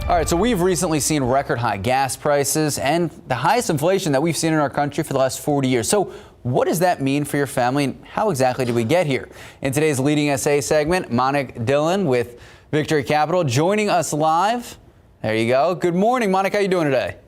All right, so we've recently seen record high gas prices and the highest inflation that we've seen in our country for the last 40 years. So what does that mean for your family and how exactly did we get here? In today's Leading SA segment, Monica Dillon with Victory Capital joining us live. There you go. Good morning, Monica. How are you doing today?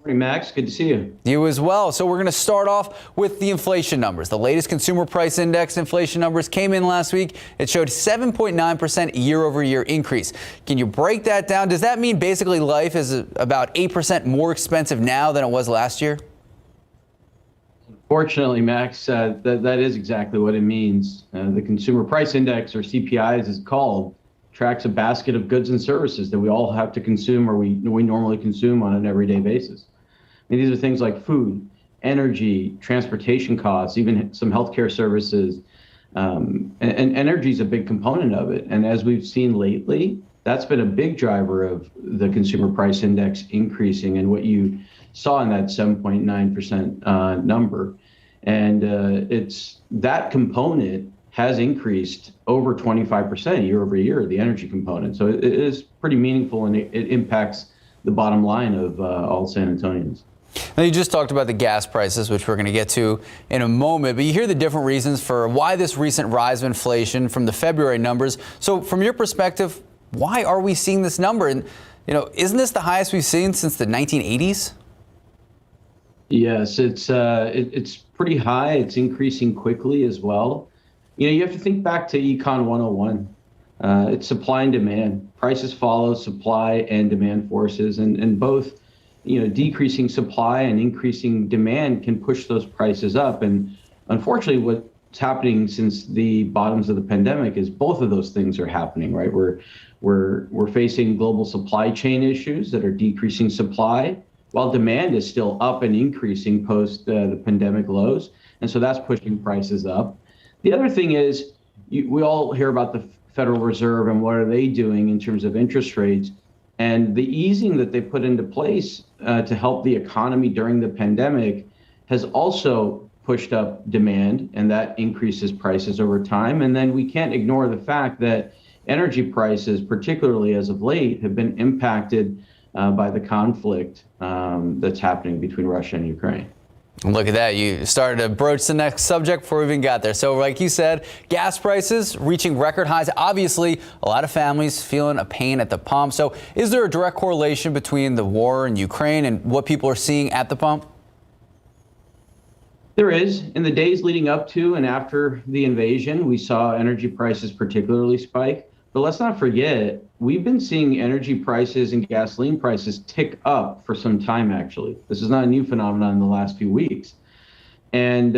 Morning, Max. Good to see you. You as well. So we're going to start off with the inflation numbers. The latest consumer price index inflation numbers came in last week. It showed 7.9% year-over-year increase. Can you break that down? Does that mean basically life is about 8% more expensive now than it was last year? Fortunately, Max, that is exactly what it means. The Consumer Price Index, or CPI as it's called, tracks a basket of goods and services that we all have to consume or we normally consume on an everyday basis. And these are things like food, energy, transportation costs, even some healthcare services. And energy is a big component of it. And as we've seen lately, that's been a big driver of the Consumer Price Index increasing and what you saw in that 7.9% number. And it's that component has increased over 25% year over year, the energy component. So it is pretty meaningful and it impacts the bottom line of all San Antonians. Now, you just talked about the gas prices, which we're going to get to in a moment, but you hear the different reasons for why this recent rise of inflation from the February numbers. So from your perspective, why are we seeing this number? And, isn't this the highest we've seen since the 1980s? Yes, it's pretty high. It's increasing quickly as well. You have to think back to Econ 101. It's supply and demand. Prices follow supply and demand forces, and both decreasing supply and increasing demand can push those prices up. And unfortunately, what's happening since the bottoms of the pandemic is both of those things are happening, right? We're facing global supply chain issues that are decreasing supply, while demand is still up and increasing post the pandemic lows. And so that's pushing prices up. The other thing is, we all hear about the Federal Reserve and what are they doing in terms of interest rates. And the easing that they put into place to help the economy during the pandemic has also pushed up demand, and that increases prices over time. And then we can't ignore the fact that energy prices, particularly as of late, have been impacted by the conflict that's happening between Russia and Ukraine. Look at that. You started to broach the next subject before we even got there. So like you said, gas prices reaching record highs. Obviously, a lot of families feeling a pain at the pump. So is there a direct correlation between the war in Ukraine and what people are seeing at the pump? There is. In the days leading up to and after the invasion, we saw energy prices particularly spike. But let's not forget, we've been seeing energy prices and gasoline prices tick up for some time, actually. This is not a new phenomenon in the last few weeks. And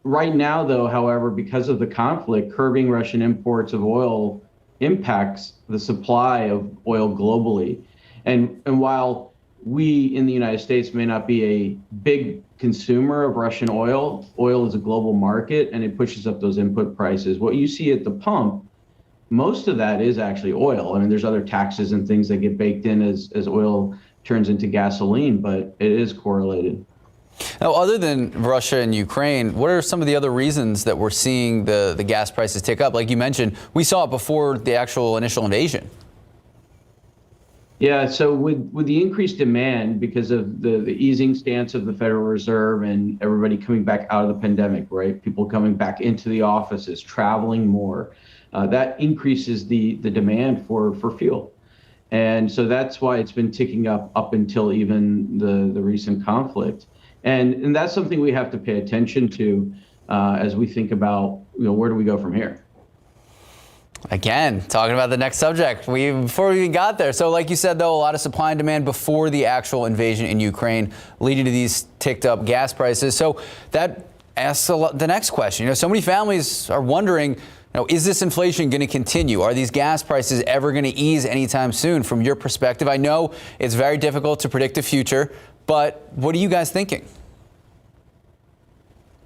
right now, though, however, because of the conflict, curbing Russian imports of oil impacts the supply of oil globally. And while we in the United States may not be a big consumer of Russian oil, oil is a global market and it pushes up those input prices. What you see at the pump, most of that is actually oil. I mean, there's other taxes and things that get baked in as oil turns into gasoline, but it is correlated. Now, other than Russia and Ukraine, what are some of the other reasons that we're seeing the gas prices tick up? Like you mentioned, we saw it before the actual initial invasion. Yeah, so with the increased demand because of the easing stance of the Federal Reserve and everybody coming back out of the pandemic, right? People coming back into the offices, traveling more. That increases the demand for fuel. And so that's why it's been ticking up until even the recent conflict. And that's something we have to pay attention to as we think about, where do we go from here? Again, talking about the next subject before we even got there. So like you said, though, a lot of supply and demand before the actual invasion in Ukraine leading to these ticked up gas prices. So that asks the next question. So many families are wondering, is this inflation going to continue? Are these gas prices ever going to ease anytime soon? From your perspective, I know it's very difficult to predict the future, but what are you guys thinking?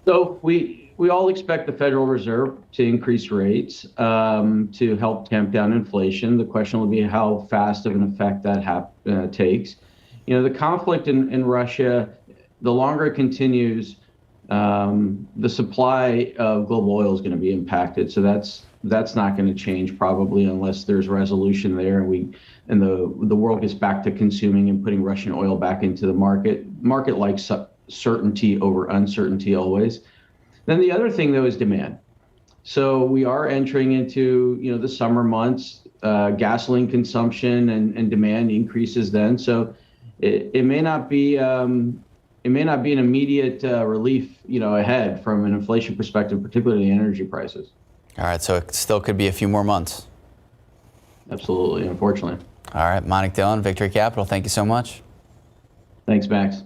So we all expect the Federal Reserve to increase rates to help tamp down inflation. The question will be how fast of an effect that takes. The conflict in Russia, the longer it continues, the supply of global oil is going to be impacted. So that's that's not going to change probably unless there's resolution there and the world gets back to consuming and putting Russian oil back into the market. Market likes certainty over uncertainty always. Then the other thing though is demand. So we are entering into the summer months. Gasoline consumption and demand increases then. So it may not be an immediate relief ahead from an inflation perspective, particularly energy prices. All right, so it still could be a few more months. Absolutely, unfortunately. All right, Monique Dillon, Victory Capital, thank you so much. Thanks, Max.